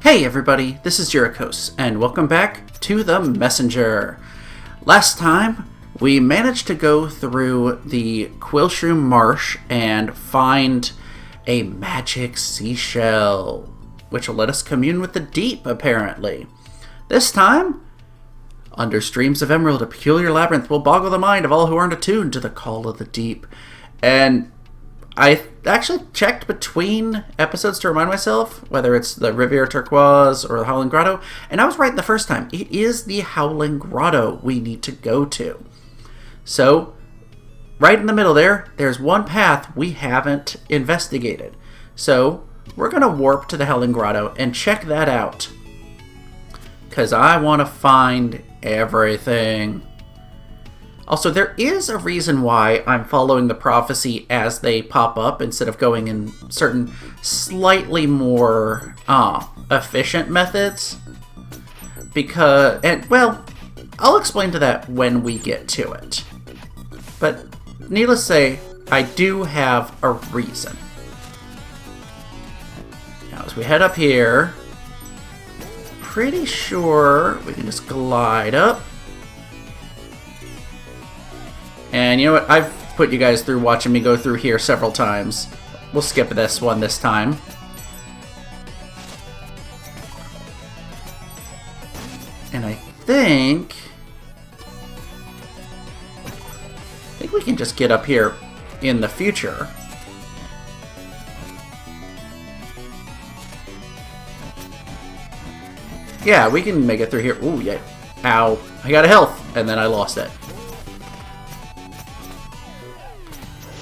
Hey everybody, this is Jurikos, and welcome back to The Messenger. Last time, we managed to go through the Quillshroom Marsh and find a magic seashell, which will let us commune with the deep, apparently. This time, under streams of emerald, a peculiar labyrinth will boggle the mind of all who aren't attuned to the call of the deep. And I actually checked between episodes to remind myself whether it's the Riviera Turquoise or the Howling Grotto, and I was right the first time. It is the Howling Grotto we need to go to. So, right in the middle there's one path we haven't investigated. So, we're going to warp to the Howling Grotto and check that out, because I want to find everything. Also, there is a reason why I'm following the prophecy as they pop up instead of going in certain slightly more efficient methods. Well, I'll explain to that when we get to it. But needless to say, I do have a reason. Now, as we head up here, pretty sure we can just glide up. And you know what? I've put you guys through watching me go through here several times. We'll skip this one this time. And I think we can just get up here in the future. Yeah, we can make it through here. Ooh, yeah. Ow. I got a health, and then I lost it.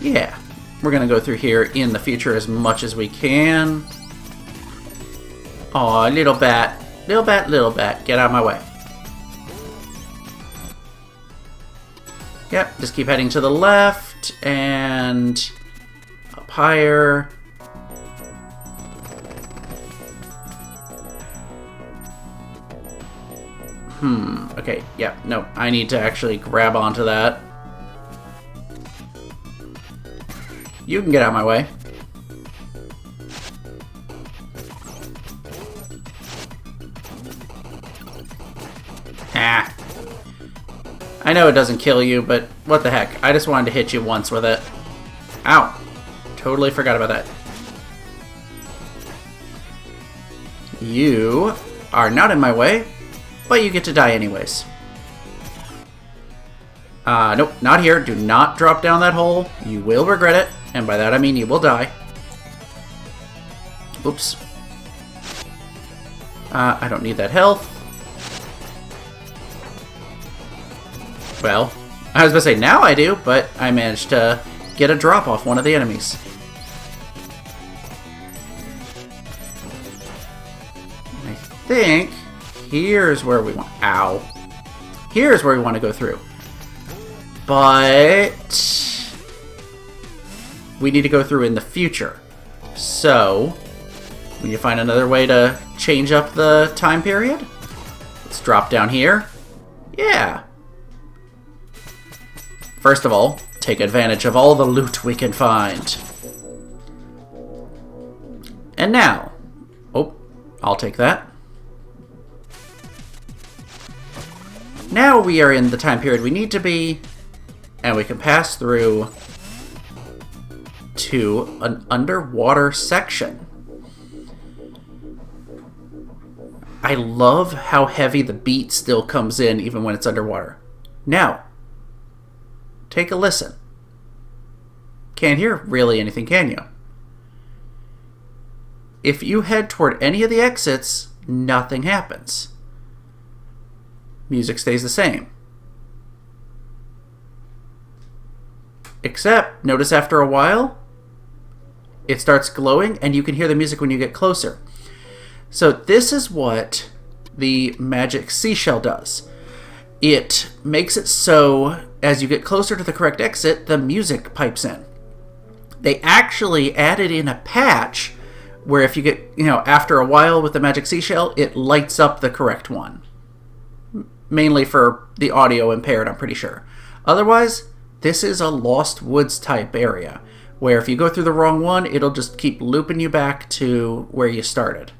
Yeah, we're going to go through here in the future as much as we can. Aw, little bat. Little bat, little bat. Get out of my way. Yep, just keep heading to the left and up higher. Okay, yeah, no, I need to actually grab onto that. You can get out of my way. Ah. I know it doesn't kill you, but what the heck. I just wanted to hit you once with it. Ow. Totally forgot about that. You are not in my way, but you get to die anyways. Nope, not here. Do not drop down that hole. You will regret it. And by that I mean you will die. Oops. I don't need that health. Well, I was going to say now I do, but I managed to get a drop off one of the enemies. And I think here's where we want... Ow. Here's where we want to go through. But we need to go through in the future. So, we need to find another way to change up the time period. Let's drop down here. Yeah. First of all, take advantage of all the loot we can find. And now, oh, I'll take that. Now we are in the time period we need to be, and we can pass through to an underwater section. I love how heavy the beat still comes in even when it's underwater. Now, take a listen. Can't hear really anything, can you? If you head toward any of the exits, nothing happens. Music stays the same. Except, notice after a while, it starts glowing, and you can hear the music when you get closer. So this is what the magic seashell does. It makes it so, as you get closer to the correct exit, the music pipes in. They actually added in a patch where if you get, after a while with the magic seashell, it lights up the correct one. Mainly for the audio impaired, I'm pretty sure. Otherwise, this is a Lost Woods type area, where if you go through the wrong one, it'll just keep looping you back to where you started.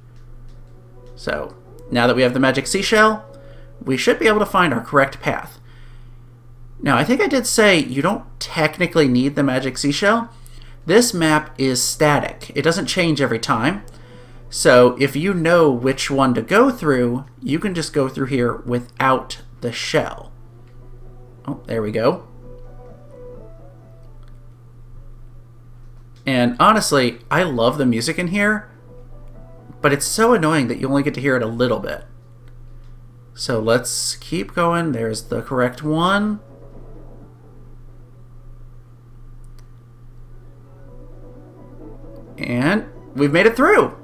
So, now that we have the magic seashell, we should be able to find our correct path. Now, I think I did say you don't technically need the magic seashell. This map is static. It doesn't change every time. So, if you know which one to go through, you can just go through here without the shell. Oh, there we go. And honestly, I love the music in here, but it's so annoying that you only get to hear it a little bit. So let's keep going. There's the correct one. And we've made it through.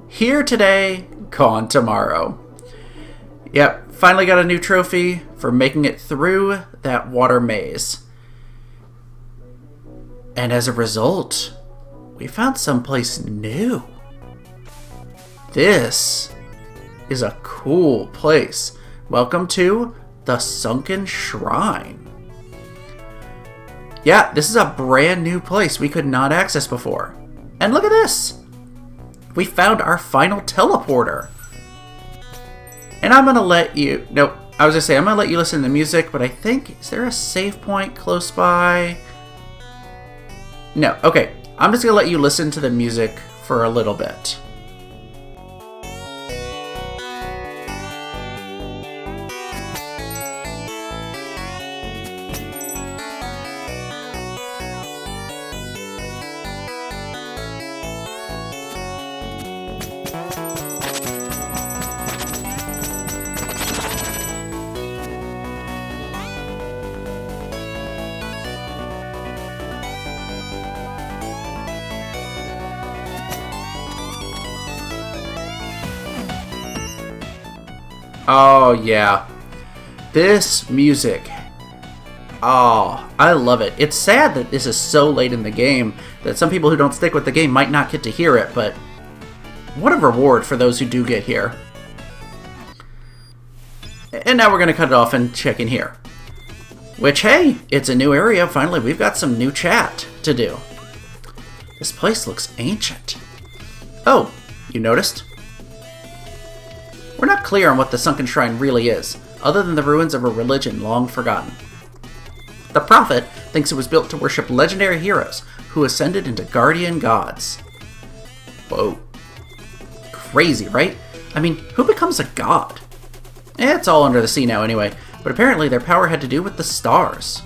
Here today, gone tomorrow. Yep, finally got a new trophy for making it through that water maze. And as a result, we found someplace new. This is a cool place. Welcome to the Sunken Shrine. Yeah, this is a brand new place we could not access before. And look at this! We found our final teleporter. And I'm gonna let you... Nope, I was gonna say I'm gonna let you listen to the music, but I think... Is there a save point close by? No, okay. I'm just gonna let you listen to the music for a little bit. Oh, yeah. This music. Oh, I love it. It's sad that this is so late in the game that some people who don't stick with the game might not get to hear it, but what a reward for those who do get here. And now we're going to cut it off and check in here. Which, hey, it's a new area. Finally, we've got some new chat to do. This place looks ancient. Oh, you noticed? We're not clear on what the Sunken Shrine really is, other than the ruins of a religion long forgotten. The Prophet thinks it was built to worship legendary heroes who ascended into guardian gods. Whoa. Crazy, right? I mean, who becomes a god? It's all under the sea now anyway, but apparently their power had to do with the stars.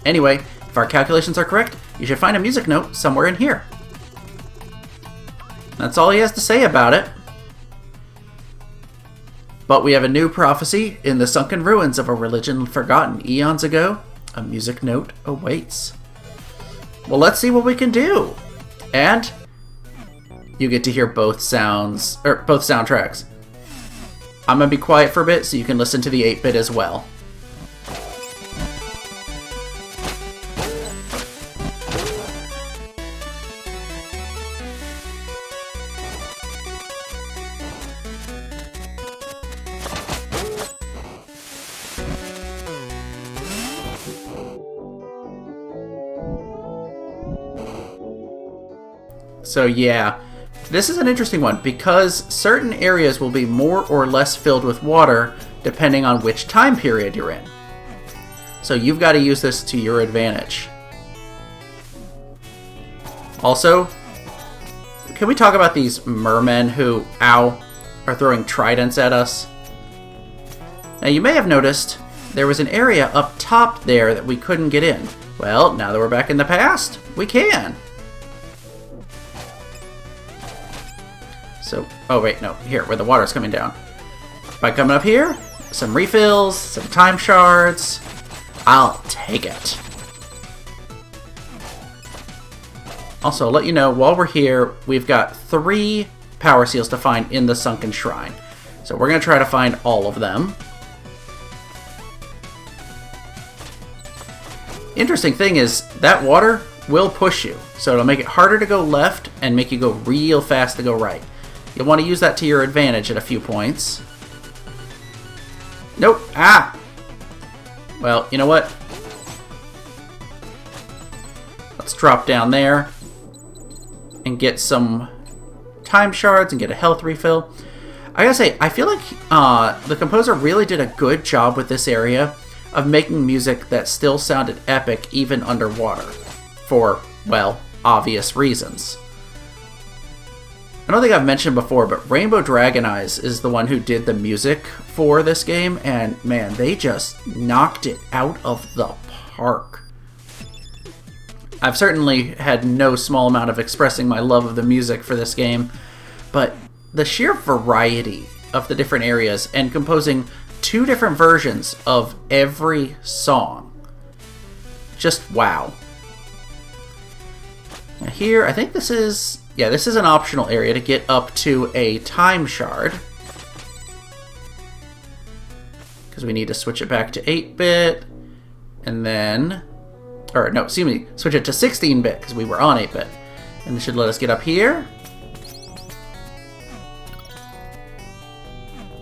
Anyway, if our calculations are correct, you should find a music note somewhere in here. That's all he has to say about it. But we have a new prophecy in the sunken ruins of a religion forgotten eons ago. A music note awaits. Well, let's see what we can do. And you get to hear both sounds, or both soundtracks. I'm gonna be quiet for a bit so you can listen to the 8-bit as well. So yeah, this is an interesting one because certain areas will be more or less filled with water depending on which time period you're in. So you've got to use this to your advantage. Also, can we talk about these mermen who, ow, are throwing tridents at us? Now you may have noticed there was an area up top there that we couldn't get in. Well, now that we're back in the past, we can. So, oh wait, no, here, where the water's coming down. By coming up here, some refills, some time shards, I'll take it. Also, I'll let you know, while we're here, we've got 3 power seals to find in the Sunken Shrine. So we're going to try to find all of them. Interesting thing is, that water will push you. So it'll make it harder to go left and make you go real fast to go right. You'll want to use that to your advantage at a few points. Nope. Ah! Well, you know what? Let's drop down there. and get some time shards and get a health refill. I gotta say, I feel like the composer really did a good job with this area of making music that still sounded epic even underwater. For, well, obvious reasons. I don't think I've mentioned before, but Rainbow Dragon Eyes is the one who did the music for this game, and man, they just knocked it out of the park. I've certainly had no small amount of expressing my love of the music for this game, but the sheer variety of the different areas and composing 2 different versions of every song, just wow. Now here, I think this is an optional area to get up to a time shard. Because we need to switch it back to 8-bit. And then... Or, no, excuse me. Switch it to 16-bit, because we were on 8-bit. And this should let us get up here.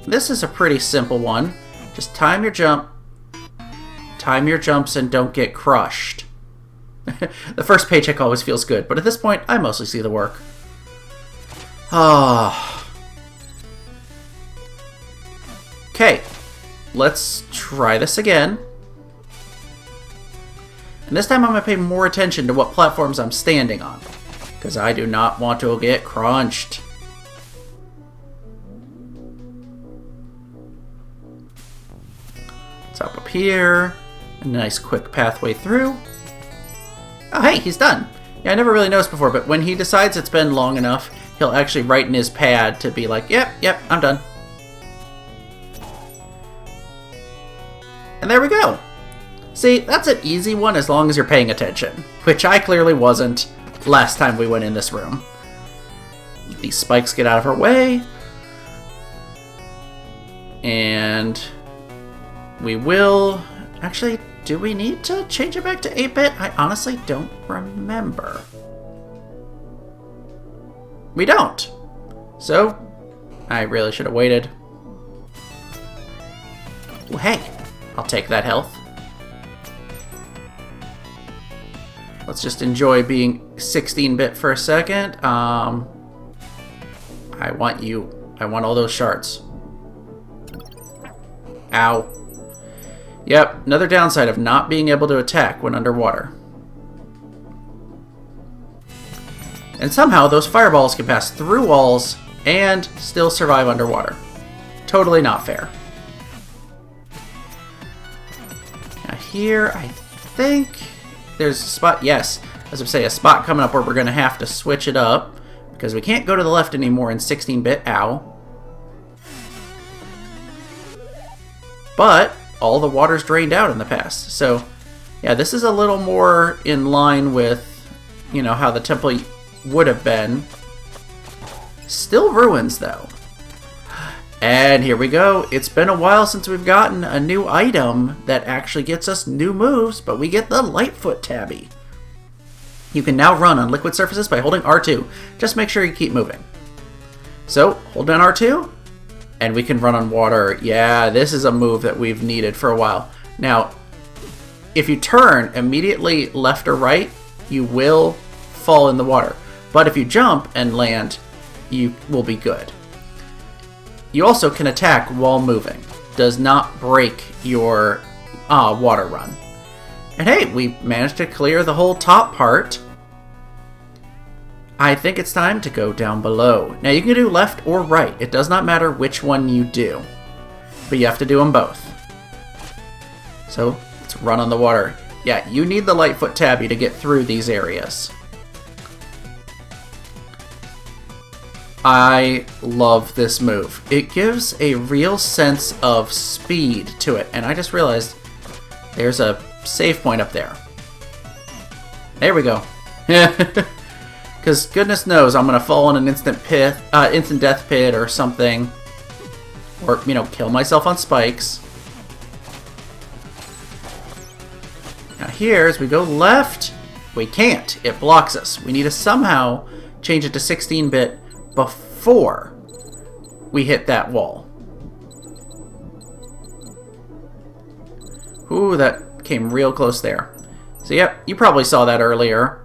This is a pretty simple one. Just time your jump. Time your jumps and don't get crushed. The first paycheck always feels good, but at this point, I mostly see the work. Okay, let's try this again. And this time I'm going to pay more attention to what platforms I'm standing on, because I do not want to get crunched. Let's hop up here. A nice quick pathway through. Oh, hey, he's done. Yeah, I never really noticed before, but when he decides it's been long enough, he'll actually write in his pad to be like, yep, I'm done. And there we go. See, that's an easy one as long as you're paying attention, which I clearly wasn't last time we went in this room. These spikes get out of our way. And we will... Actually, do we need to change it back to 8-bit? I honestly don't remember. We don't. So, I really should have waited. Well, hey, I'll take that health. Let's just enjoy being 16-bit for a second. I want you. I want all those shards. Ow. Yep, another downside of not being able to attack when underwater. And somehow those fireballs can pass through walls and still survive underwater. Totally not fair. Now here, I think there's a spot, yes, as I say, a spot coming up where we're going to have to switch it up because we can't go to the left anymore in 16-bit. Ow. But all the water's drained out in the past. So, yeah, this is a little more in line with, you know, how the temple would have been. Still ruins, though. And here we go. It's been a while since we've gotten a new item that actually gets us new moves, but we get the Lightfoot Tabby. You can now run on liquid surfaces by holding R2. Just make sure you keep moving. So, hold down R2. And we can run on water. Yeah, this is a move that we've needed for a while. Now, if you turn immediately left or right, you will fall in the water. But if you jump and land, you will be good. You also can attack while moving. Does not break your water run. And hey, we managed to clear the whole top part. I think it's time to go down below. Now you can do left or right. It does not matter which one you do. But you have to do them both. So, let's run on the water. Yeah, you need the Lightfoot Tabby to get through these areas. I love this move. It gives a real sense of speed to it. And I just realized there's a save point up there. There we go. Because goodness knows I'm going to fall in an instant death pit or something. Or, you know, kill myself on spikes. Now here, as we go left, we can't. It blocks us. We need to somehow change it to 16-bit before we hit that wall. Ooh, that came real close there. So yep, you probably saw that earlier.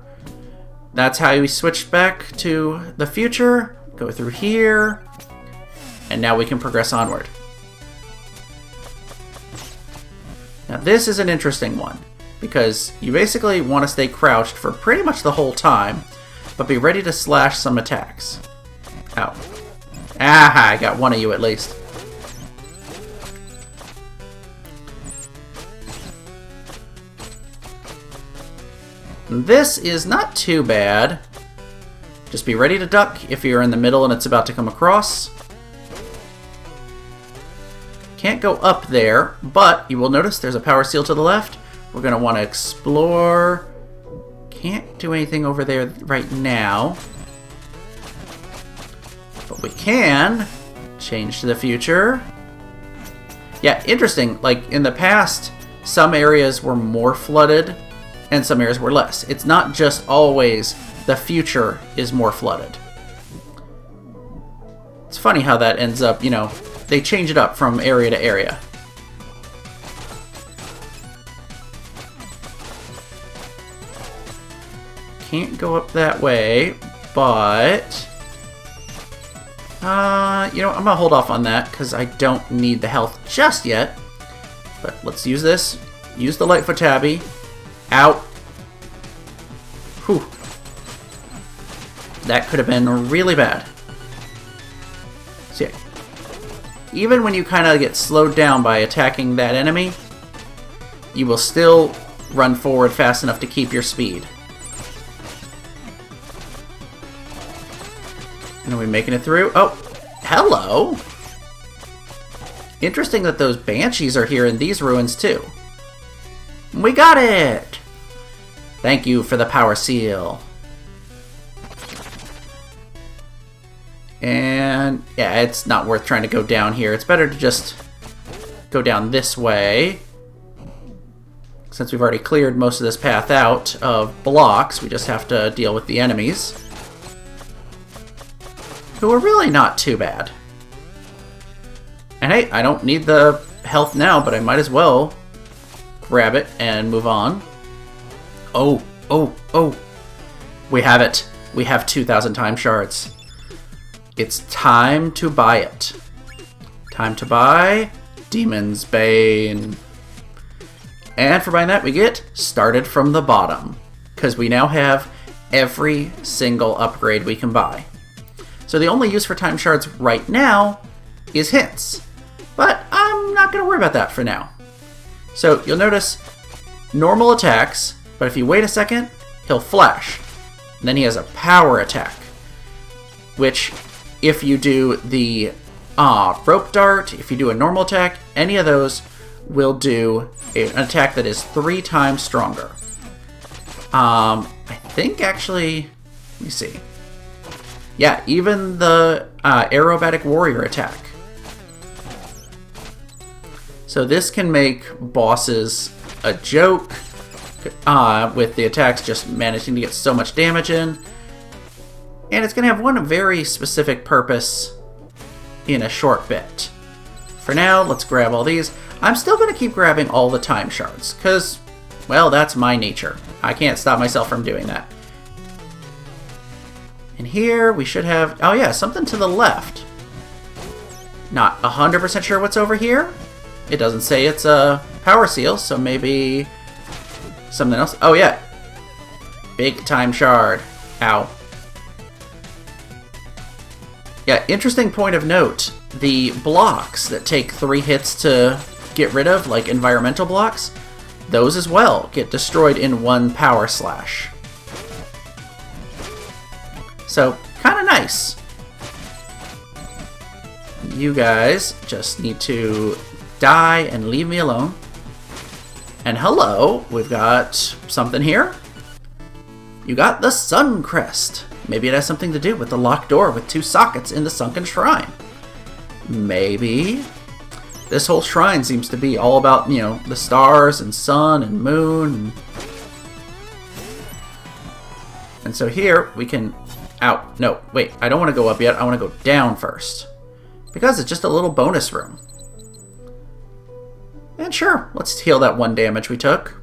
that's how we switched back to the future. Go through here. And now we can progress onward. Now this is an interesting one, because you basically want to stay crouched for pretty much the whole time, but be ready to slash some attacks. Ow. Ah, I got one of you at least. This is not too bad. Just be ready to duck if you're in the middle and it's about to come across. Can't go up there, but you will notice there's a power seal to the left. We're going to want to explore. Can't do anything over there right now. But we can change to the future. Yeah, interesting. Like, in the past, some areas were more flooded and some areas were less. It's not just always the future is more flooded. It's funny how that ends up, you know, they change it up from area to area. Can't go up that way, but you know, I'm gonna hold off on that because I don't need the health just yet. But let's use this. Use the Lightfoot Tabby. Out. Whew. That could have been really bad. So yeah, even when you kind of get slowed down by attacking that enemy, you will still run forward fast enough to keep your speed. And are we making it through? Oh, hello! Interesting that those banshees are here in these ruins too. We got it! Thank you for the power seal. And yeah, it's not worth trying to go down here. It's better to just go down this way. Since we've already cleared most of this path out of blocks, we just have to deal with the enemies, who are really not too bad. And hey, I don't need the health now, but I might as well grab it and move on. Oh, oh, oh. We have it. We have 2,000 time shards. It's time to buy it. Time to buy Demon's Bane. And for buying that, we get started from the bottom, because we now have every single upgrade we can buy. So the only use for time shards right now is hints. But I'm not going to worry about that for now. So you'll notice normal attacks, but if you wait a second, he'll flash. And then he has a power attack, which if you do the rope dart, if you do a normal attack, any of those will do an attack that is 3 times stronger. I think actually, let me see. Yeah, even the aerobatic warrior attack. So this can make bosses a joke, with the attacks just managing to get so much damage in. And it's going to have one very specific purpose in a short bit. For now, let's grab all these. I'm still going to keep grabbing all the time shards, because, well, that's my nature. I can't stop myself from doing that. And here we should have, oh yeah, something to the left. Not 100% sure what's over here. It doesn't say it's a power seal, so maybe something else. Oh yeah, big time shard. Ow. Yeah, interesting point of note. The blocks that take 3 hits to get rid of, like environmental blocks, those as well get destroyed in 1 power slash. So, kind of nice. You guys just need to die and leave me alone. And hello, we've got something here. You got the Sun Crest. Maybe it has something to do with the locked door with 2 sockets in the sunken shrine. Maybe. This whole shrine seems to be all about, you know, the stars and sun and moon. And so here we can... Ow. No, wait. I don't want to go up yet. I want to go down first, because it's just a little bonus room. And sure, let's heal that 1 damage we took.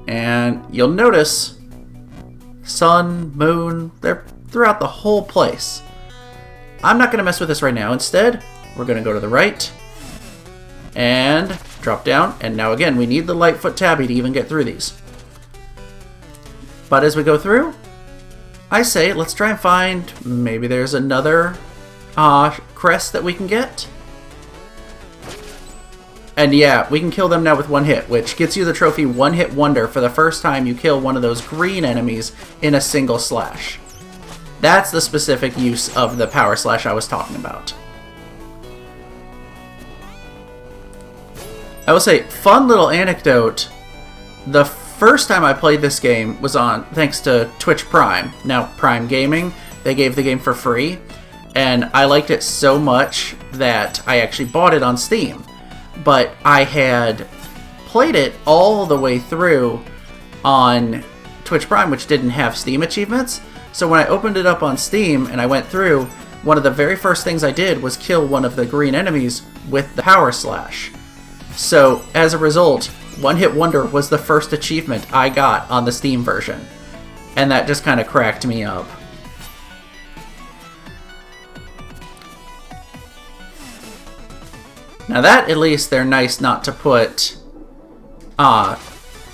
And you'll notice sun, moon, they're throughout the whole place. I'm not going to mess with this right now. Instead, we're going to go to the right and drop down. And now again, we need the Lightfoot Tabby to even get through these. But as we go through, I say let's try and find, maybe there's another crest that we can get. And yeah, we can kill them now with one hit, which gets you the trophy One Hit Wonder for the first time you kill one of those green enemies in a single slash. That's the specific use of the power slash I was talking about. I will say, fun little anecdote. The first time I played this game was on, thanks to Twitch Prime. Now, Prime Gaming, they gave the game for free. And I liked it so much that I actually bought it on Steam. But I had played it all the way through on Twitch Prime, which didn't have Steam achievements. So when I opened it up on Steam and I went through, one of the very first things I did was kill one of the green enemies with the power slash. So as a result, One Hit Wonder was the first achievement I got on the Steam version. And that just kind of cracked me up. Now that, at least, they're nice not to put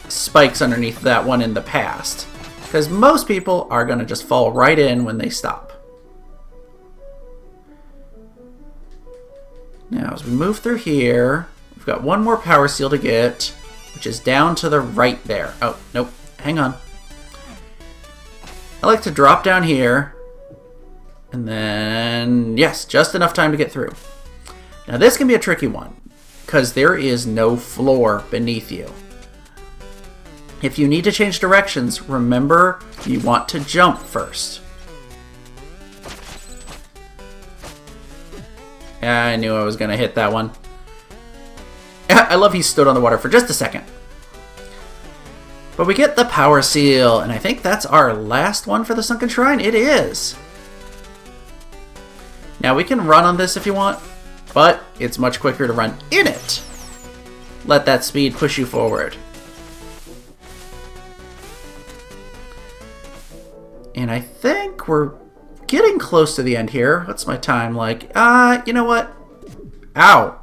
spikes underneath that one in the past. Because most people are going to just fall right in when they stop. Now, as we move through here, we've got one more power seal to get, which is down to the right there. Oh, nope. Hang on. I like to drop down here. And then, yes, just enough time to get through. Now this can be a tricky one, because there is no floor beneath you. If you need to change directions, remember you want to jump first. I knew I was going to hit that one. I love he stood on the water for just a second. But we get the power seal, and I think that's our last one for the Sunken Shrine. It is. Now we can run on this if you want. But it's much quicker to run in it. Let that speed push you forward. And I think we're getting close to the end here. What's my time like? You know what? Ow.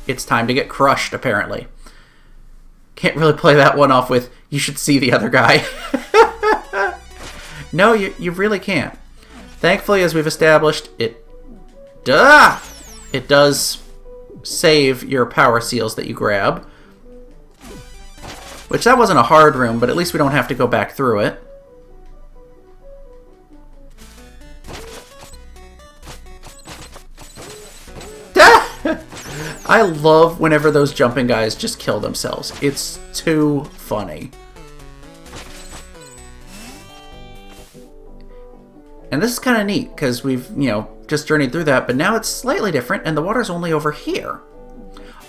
It's time to get crushed, apparently. Can't really play that one off with, you should see the other guy. No, you really can't. Thankfully, as we've established, it does save your power seals that you grab. Which, that wasn't a hard room, but at least we don't have to go back through it. I love whenever those jumping guys just kill themselves. It's too funny. And this is kind of neat, because we've, just journeyed through that, but now it's slightly different, and the water's only over here.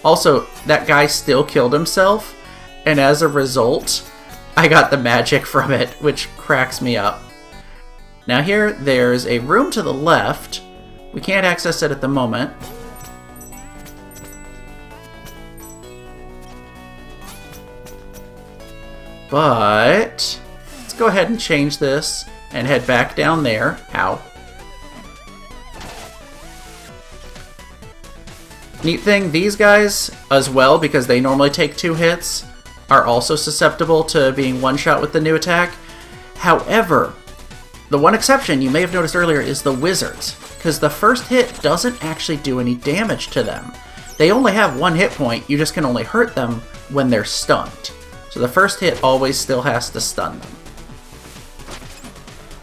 Also, that guy still killed himself, and as a result, I got the magic from it, which cracks me up. Now here, there's a room to the left. We can't access it at the moment. But let's go ahead and change this and head back down there. Ow. Neat thing, these guys as well, because they normally take 2 hits, are also susceptible to being one-shot with the new attack. However, the one exception you may have noticed earlier is the wizards, because the first hit doesn't actually do any damage to them. They only have 1 hit point, you just can only hurt them when they're stunned. So the first hit always still has to stun them.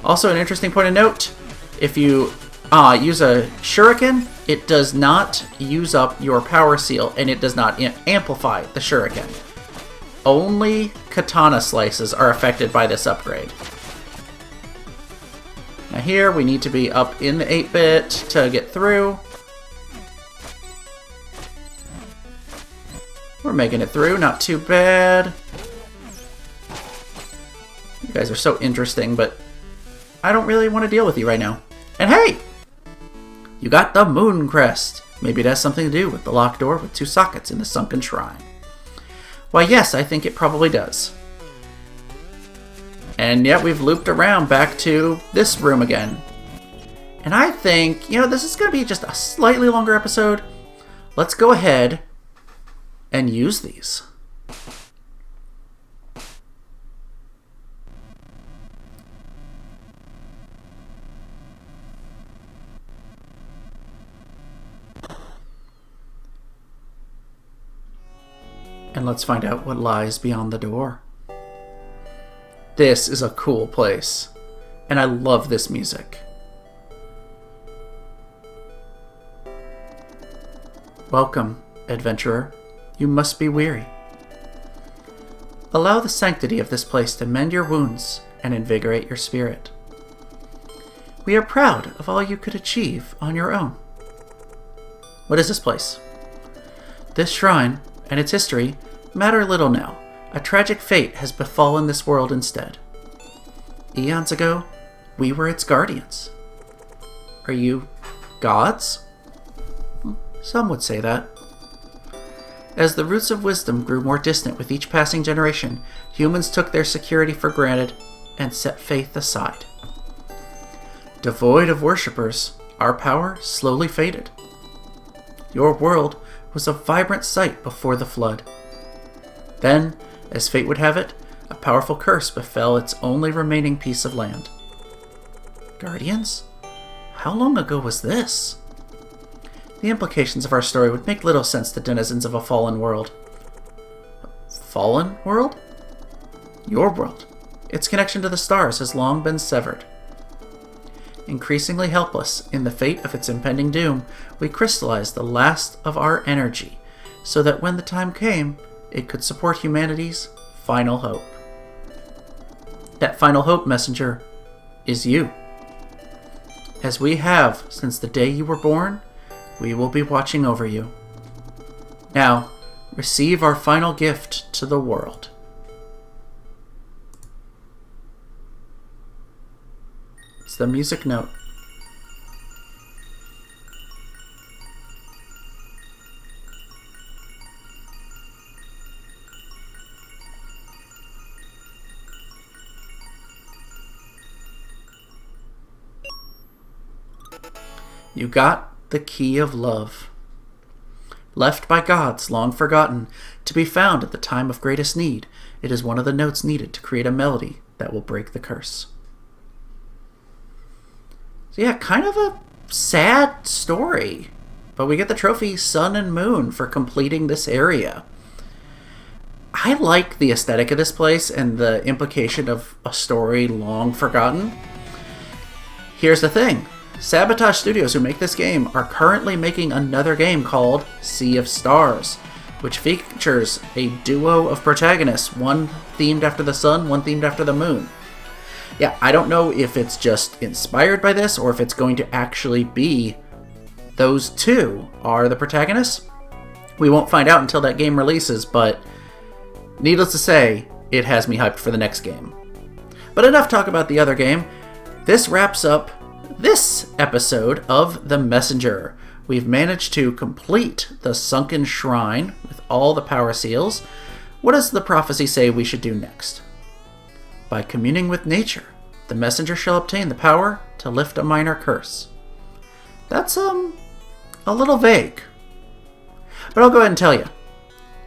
Also, an interesting point of note, if you use a shuriken, it does not use up your power seal, and it does not amplify the shuriken. Only katana slices are affected by this upgrade. Now here, we need to be up in the 8-bit to get through. We're making it through, not too bad. You guys are so interesting, but I don't really want to deal with you right now. And hey! You got the moon crest. Maybe it has something to do with the locked door with 2 sockets in the Sunken Shrine. Why, yes, I think it probably does. And yet we've looped around back to this room again. And I think, this is going to be just a slightly longer episode. Let's go ahead and use these. And let's find out what lies beyond the door. This is a cool place, and I love this music. Welcome, adventurer. You must be weary. Allow the sanctity of this place to mend your wounds and invigorate your spirit. We are proud of all you could achieve on your own. What is this place? This shrine and its history matter little now. A tragic fate has befallen this world instead. Eons ago, we were its guardians. Are you gods? Some would say that. As the roots of wisdom grew more distant with each passing generation, humans took their security for granted and set faith aside. Devoid of worshippers, our power slowly faded. Your world was a vibrant sight before the flood. Then, as fate would have it, a powerful curse befell its only remaining piece of land. Guardians? How long ago was this? The implications of our story would make little sense to denizens of a fallen world. Fallen world? Your world. Its connection to the stars has long been severed. Increasingly helpless in the fate of its impending doom, we crystallized the last of our energy, so that when the time came, it could support humanity's final hope. That final hope, messenger, is you. As we have since the day you were born, we will be watching over you. Now, receive our final gift to the world. It's the music note. You got the key of love. Left by gods, long forgotten, to be found at the time of greatest need, it is one of the notes needed to create a melody that will break the curse. So yeah, kind of a sad story. But we get the trophy Sun and Moon for completing this area. I like the aesthetic of this place and the implication of a story long forgotten. Here's the thing. Sabotage Studios, who make this game, are currently making another game called Sea of Stars, which features a duo of protagonists, one themed after the sun, one themed after the moon. Yeah, I don't know if it's just inspired by this or if it's going to actually be those two are the protagonists. We won't find out until that game releases, but needless to say, it has me hyped for the next game. But enough talk about the other game. This wraps up this episode of The Messenger. We've managed to complete the sunken shrine with all the power seals. What does the prophecy say we should do next? By communing with nature, the messenger shall obtain the power to lift a minor curse. That's a little vague. But I'll go ahead and tell you.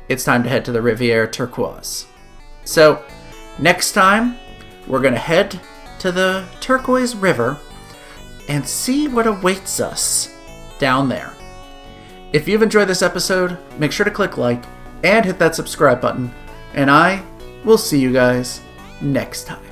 It's time to head to the Riviera Turquoise. So, next time, we're going to head to the Turquoise River and see what awaits us down there. If you've enjoyed this episode, make sure to click like and hit that subscribe button, and I will see you guys next time.